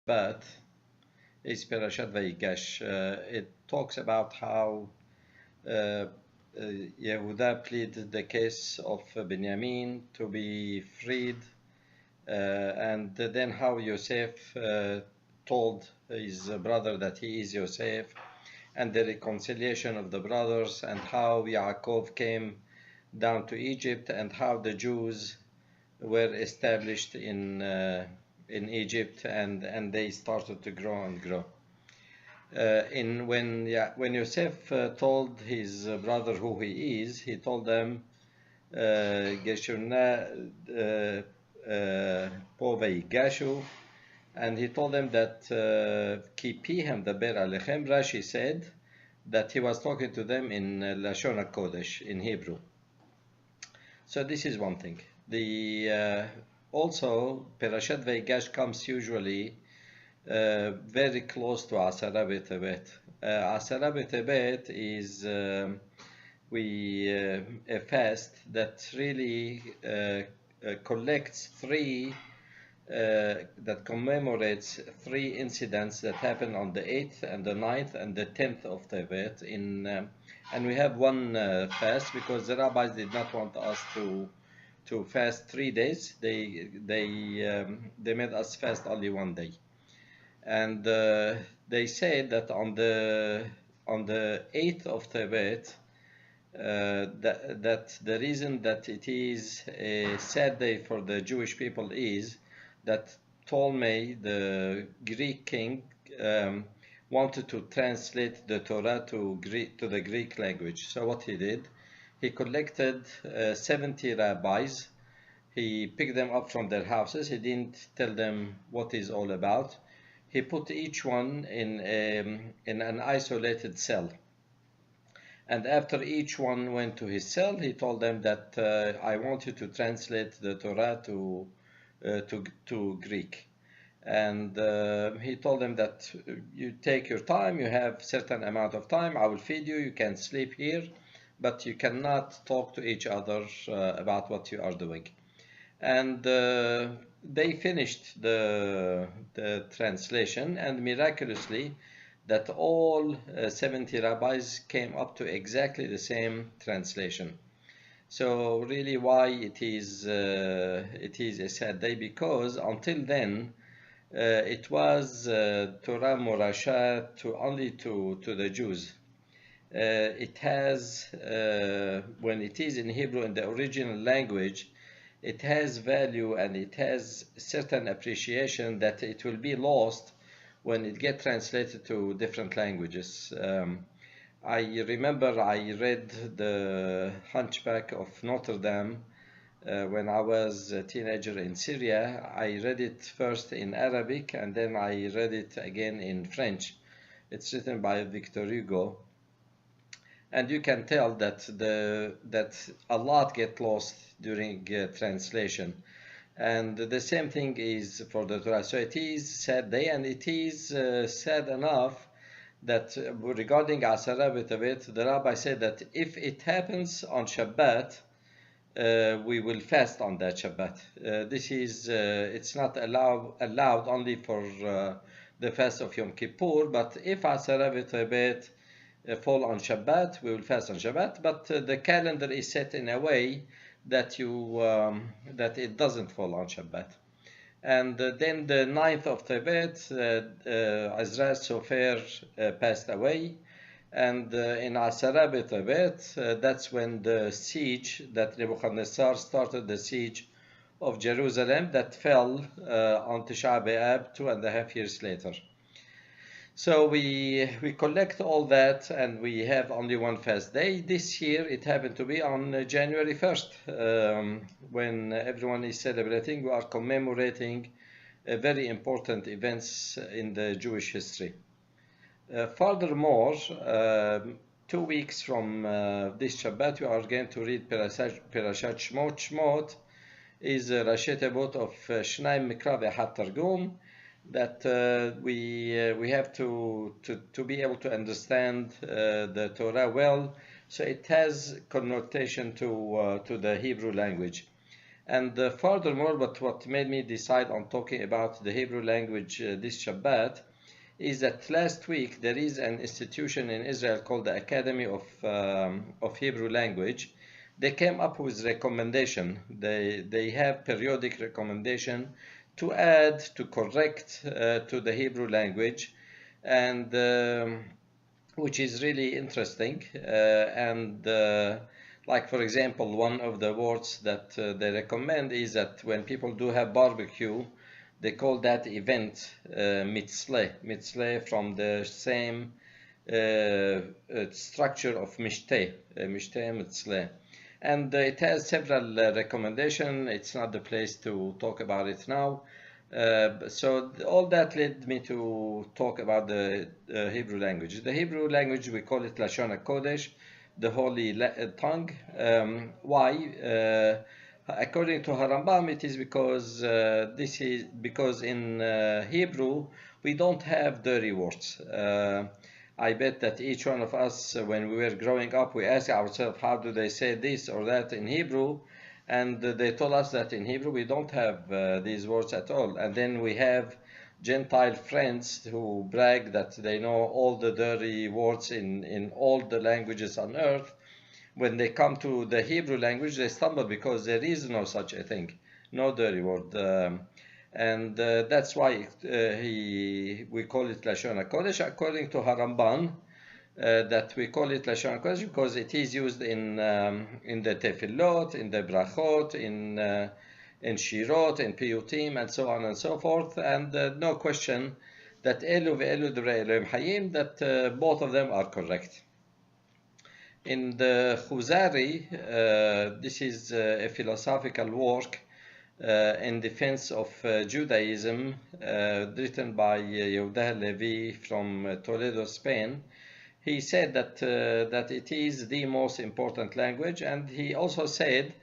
Shabbat is Parashat Vayigash. It talks about how uh, Yehuda pleaded the case of Benjamin to be freed, and then how Yosef told his brother that he is Yosef, and the reconciliation of the brothers, and how Yaakov came down to Egypt, and how the Jews were established in Egypt, and they started to grow and grow. When Yosef told his brother who he is, he told them, "Geshurna po Vayigashu," and he told them that Kipihem daber alechem. Rashi said that he was talking to them in Lashon HaKodesh, in Hebrew. So this is one thing. Also, Parashat Vayigash comes usually very close to Asara B'Tevet. Asara B'Tevet is a fast that really collects that commemorates three incidents that happened on the 8th and the 9th and the 10th of Tevet. And we have one fast because the rabbis did not want us to fast 3 days. They made us fast only one day. And they said that on the 8th of Tevet, that the reason that it is a sad day for the Jewish people is that Ptolemy, the Greek king, wanted to translate the Torah to the Greek language. So what he did, he collected 70 rabbis. He picked them up from their houses. He didn't tell them what it's all about. He put each one in an isolated cell. And after each one went to his cell, he told them that I want you to translate the Torah to Greek. And he told them that you take your time, you have certain amount of time, I will feed you, you can sleep here, but you cannot talk to each other about what you are doing. And they finished the translation, and miraculously that all 70 rabbis came up to exactly the same translation. So really why it is a sad day, because until then it was Torah Morasha only to the Jews. It has, when it is in Hebrew in the original language, it has value and it has certain appreciation that it will be lost when it gets translated to different languages. I remember I read the Hunchback of Notre Dame when I was a teenager in Syria. I read it first in Arabic and then I read it again in French. It's written by Victor Hugo. And you can tell that a lot get lost during translation. And the same thing is for the Torah. So it is sad day, and it is sad enough that regarding Asara B'Tevet, the rabbi said that if it happens on Shabbat, we will fast on that Shabbat. This is, it's not allowed only for the fast of Yom Kippur, but if Asara B'Tevet fall on Shabbat, we will fast on Shabbat, but the calendar is set in a way that that it doesn't fall on Shabbat. And then the 9th of Tevet, Azra Sofer passed away, and in Asara B'Tevet, that's when the siege that Nebuchadnezzar started, the siege of Jerusalem, that fell on Tisha B'Av 2.5 years later. So we collect all that, and we have only one fast day. This year it happened to be on January 1st, when everyone is celebrating. We are commemorating very important events in the Jewish history. Furthermore, 2 weeks from this Shabbat, we are going to read Parashat Shmot. Shmot is Rashi Tevot of Shnai Mikra Ve'Hat Targum, that we have to be able to understand the Torah well. So it has connotation to the Hebrew language. And furthermore, but what made me decide on talking about the Hebrew language this Shabbat is that last week there is an institution in Israel called the Academy of Hebrew Language. They came up with recommendation. They have periodic recommendation to add, to correct to the Hebrew language, and which is really interesting. Like for example, one of the words that they recommend is that when people do have barbecue, they call that event mitzleh. Mitzleh from the same structure of mishteh, mishteh mitzleh. And it has several recommendations. It's not the place to talk about it now. So all that led me to talk about the Hebrew language. The Hebrew language, we call it Lashon HaKodesh, the holy tongue. Why? According to Harambam, it is because because in Hebrew we don't have dirty words. I bet that each one of us, when we were growing up, we asked ourselves, how do they say this or that in Hebrew? And they told us that in Hebrew we don't have these words at all. And then we have Gentile friends who brag that they know all the dirty words in all the languages on earth. When they come to the Hebrew language, they stumble because there is no such a thing, no dirty word. And that's why we call it Lashon HaKodesh, according to Haramban, that we call it Lashon HaKodesh because it is used in the Tefillot, in the Brachot, in Shirot, in Piyutim, and so on and so forth. And no question that Elu ve'elu Divrei Elohim Hayim, that both of them are correct. In the Khuzari, this is a philosophical work in defense of Judaism, written by Yehuda Levi from Toledo, Spain. He said that it is the most important language, and he also said,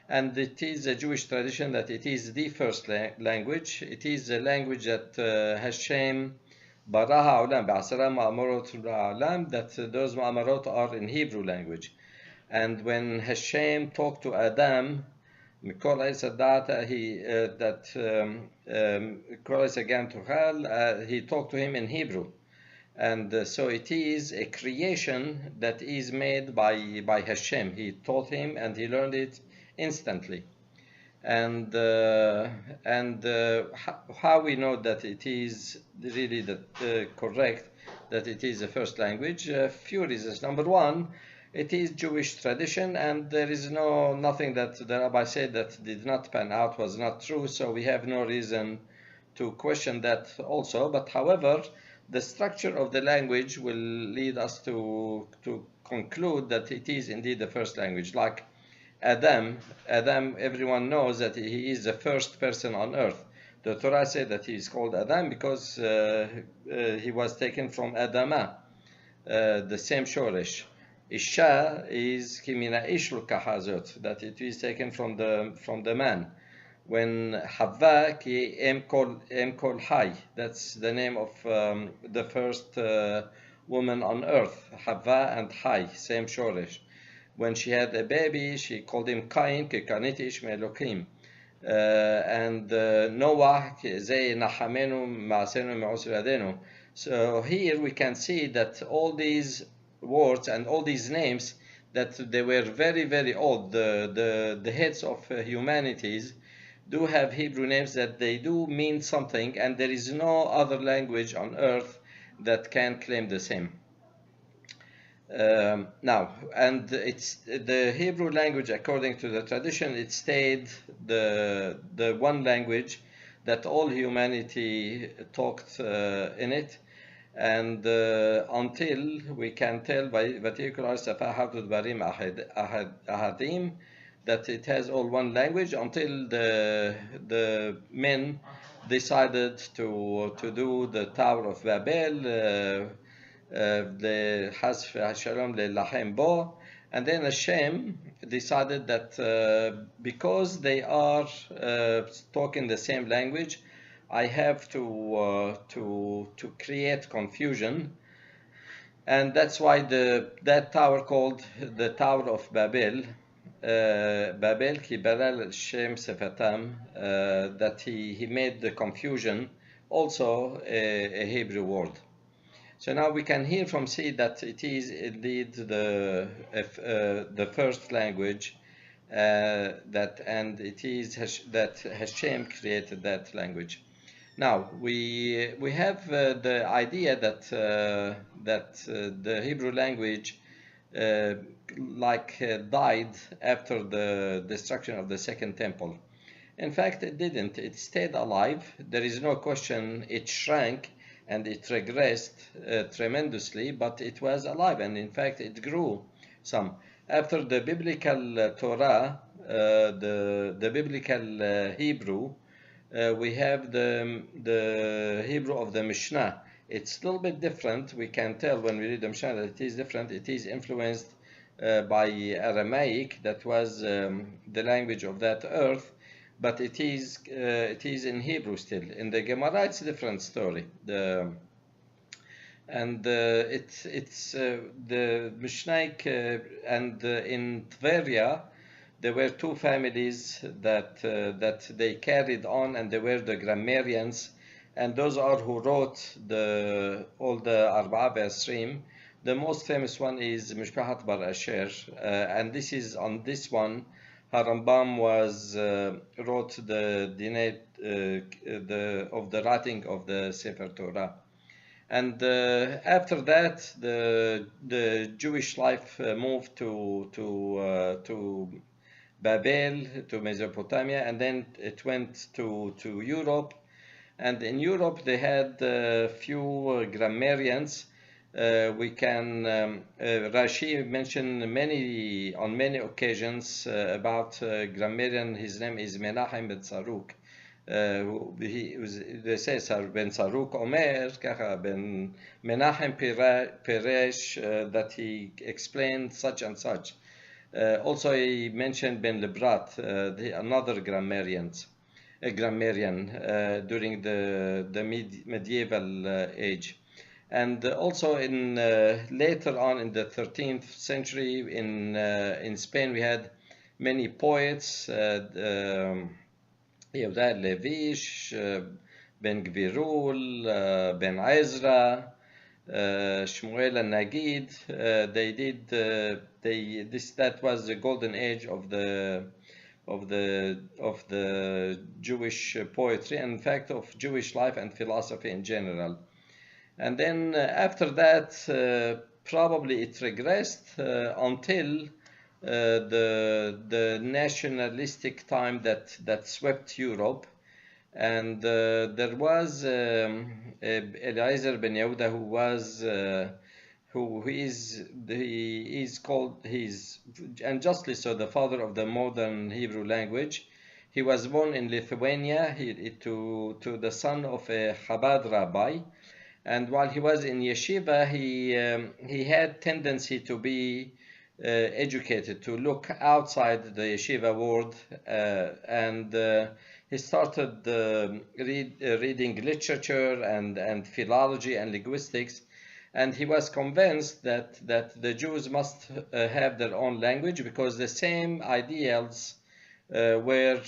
and it is a Jewish tradition, that it is the first language. It is a language that Hashem bara ha'olam, ba'asara ma'amarot ha'olam, that those ma'amarot are in Hebrew language. And when Hashem talked to Adam, Mikol Sadat, he talked to him in Hebrew. And so it is a creation that is made by Hashem. He taught him and he learned it instantly. And how we know that it is really correct, that it is the first language? Few reasons. Number one, it is Jewish tradition, and there is nothing that the rabbi said that did not pan out, was not true, so we have no reason to question that also. But however, the structure of the language will lead us to conclude that it is indeed the first language. Like Adam, everyone knows that he is the first person on earth. The Torah said that he is called Adam because he was taken from Adama, the same shoresh. Isha is kimina ishlu kahazot, that it is taken from the man. When Havva ki em kol hay, that's the name of the first woman on earth. Havva and Hay, same shoresh. When she had a baby, she called him Cain, ki kaniti ish me'elokim. And Noah, ze nachamenu ma'asenu me'usr yadenu. So here we can see that all these words and all these names, that they were very, very old. The heads of humanities do have Hebrew names that they do mean something, and there is no other language on earth that can claim the same. Now, and it's the Hebrew language, according to the tradition, it stayed the one language that all humanity talked in it, and until we can tell by Vayigash Ahadim that it has all one language, until the men decided to do the Tower of Babel, the Hasf HaShalom le'lachem bo, and then Hashem decided that because they are talking the same language, I have to create confusion, and that's why that tower called the Tower of Babel Babel ki balal shem sefatam, that he made the confusion, also a Hebrew word. So now we can hear from C that it is indeed the first language, and it is that Hashem created that language. Now we have the idea that the Hebrew language died after the destruction of the Second Temple. In fact, it didn't. It stayed alive. There is no question it shrank and it regressed tremendously, but it was alive, and in fact it grew some. After the biblical Torah, the biblical Hebrew, we have the Hebrew of the Mishnah. It's a little bit different. We can tell when we read the Mishnah that it is different. It is influenced by Aramaic, that was the language of that earth, but it is in Hebrew still. In the Gemara, it's a different story. The Mishnaic, and in Tveria, there were two families that they carried on, and they were the grammarians, and those are who wrote all the Arba'a Ve'asrim. The most famous one is Mishpahat Bar Asher, and this is on this one Harambam wrote the dinate of the writing of the Sefer Torah. And after that, the Jewish life moved to Babel, to Mesopotamia, and then it went to Europe. And in Europe, they had a few grammarians. We can Rashi mentioned on many occasions about grammarian. His name is Menachem ben Saruk. They say ben Saruk Omer, ben Menachem Peresh, that he explained such and such. Also, he mentioned Ben Lebrat, another grammarian during the medieval age. And also in later on in the 13th century in Spain, we had many poets, Yehuda Levish, Ben Gvirul, Ben Ezra, Shmuel and Nagid. That was the golden age of the Jewish poetry, and in fact of Jewish life and philosophy in general. And then after that, probably it regressed until the nationalistic time that swept Europe. And there was Eliezer ben Yehuda, who is called, and justly so, the father of the modern Hebrew language. He was born in Lithuania to the son of a Chabad rabbi. And while he was in yeshiva, he had tendency to be educated, to look outside the yeshiva world, and he started reading literature and philology and linguistics, and he was convinced that the Jews must have their own language, because the same ideals were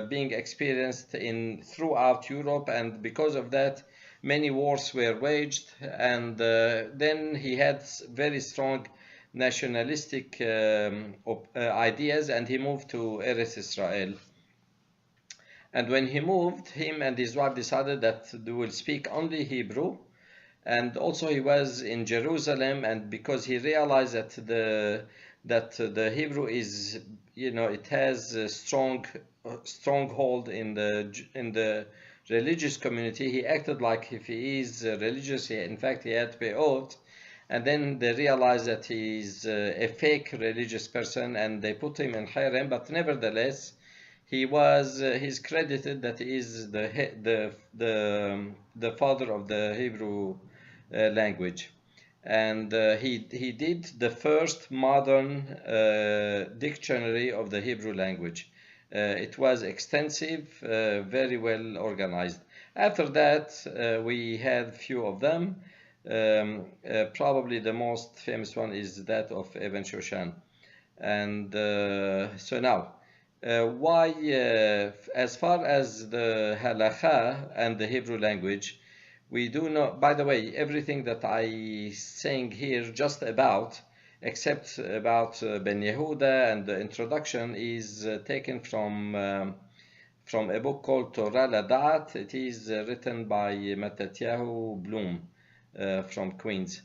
being experienced throughout Europe, and because of that, many wars were waged. And then he had very strong nationalistic ideas, and he moved to Eretz Israel. And when he moved, him and his wife decided that they will speak only Hebrew. And also he was in Jerusalem, and because he realized that the Hebrew is, it has a stronghold in the religious community, he acted like if he is religious. In fact, he had to pay oath. And then they realized that he is a fake religious person, and they put him in harem. But nevertheless, he's credited that he is the father of the Hebrew language. And he did the first modern dictionary of the Hebrew language. It was extensive, very well organized. After that, we had few of them. Probably the most famous one is that of Ibn Shoshan. And so now, why, as far as the halakha and the Hebrew language, we do not, by the way, everything that I saying here just about, except about Ben Yehuda and the introduction, is taken from a book called Torah Ladat. It is written by Matatyahu Bloom from Queens.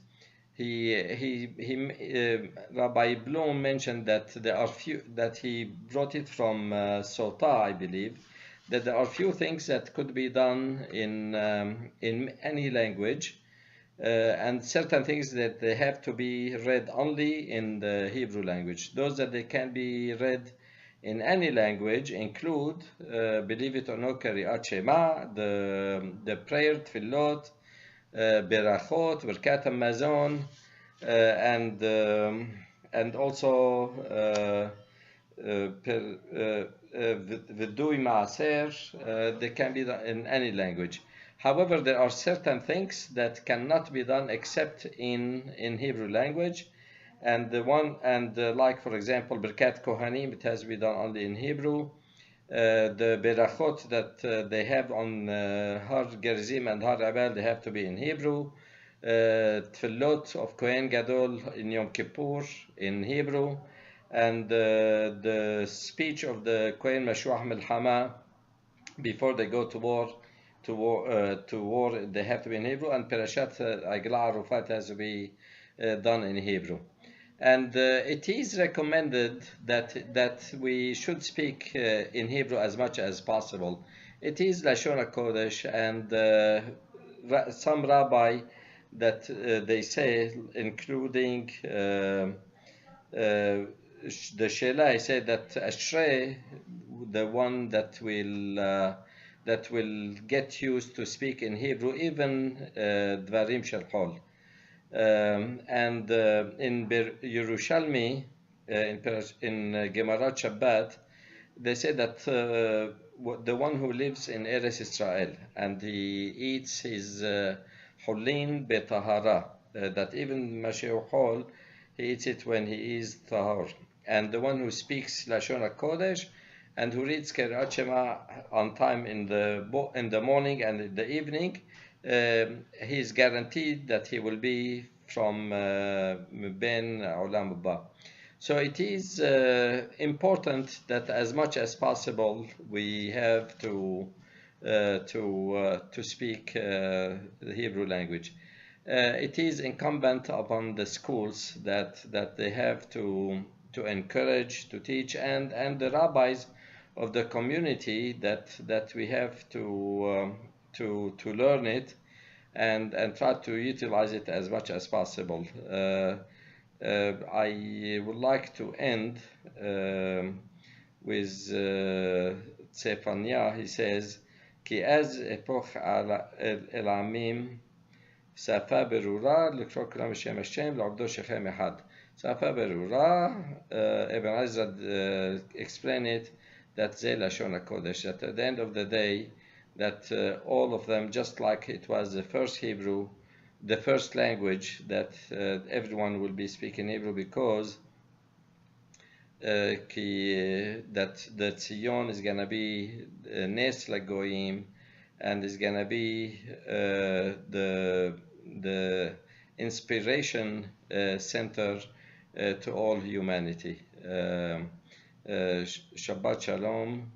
Rabbi Bloom mentioned that there are few, that he brought it from Sota, I believe, that there are few things that could be done in any language, and certain things that they have to be read only in the Hebrew language. Those that they can be read in any language include, believe it or not, Qira'at Shema, the prayer, Tfillot, Berachot, Birkat Hamazon, and also Vidui Maaser. They can be done in any language. However, there are certain things that cannot be done except in Hebrew language, and like for example Birkat Kohanim, it has to be done only in Hebrew. The berachot that they have on Har Gerizim and Har Abel, they have to be in Hebrew. Tfillot of Kohen Gadol in Yom Kippur in Hebrew, and the speech of the Kohen Mashuach Milchama before they go to war, they have to be in Hebrew, and Parashat Agla Arufat has to be done in Hebrew. And it is recommended that we should speak in Hebrew as much as possible. It is Lashon HaKodesh, and some rabbi that they say, including the Shelah, I say that Ashrei, the one that will get used to speak in Hebrew, even Dvarim Shel Chol. And in Yerushalmi, in Gemarat Shabbat, they say that the one who lives in Eretz Israel and he eats his Hulin betahara, that even Mashiach Hol, he eats it when he is tahor. And the one who speaks Lashon HaKodesh and who reads Qira'at Shema on time in the morning and in the evening, he is guaranteed that he will be from Ben Olam Haba. So it is important that as much as possible we have to speak the Hebrew language. It is incumbent upon the schools that they have to encourage, to teach, and the rabbis of the community that we have to learn it and try to utilize it as much as possible. I would like to end with Tzefania. He says, כי אז אפוך אל העמים שפה ברורה לקרוא כולם בשם השם לעובדו שכם אחד. שפה ברורה, Ibn Ezra explain it, that זה לשון הקודש, that at the end of the day, that all of them, just like it was the first Hebrew, the first language, that everyone will be speaking Hebrew, because that the Tzion is going to be Nes Lagoyim, and is going to be the inspiration center to all humanity. Shabbat Shalom,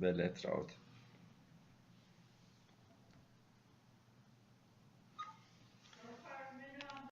ולהתראות.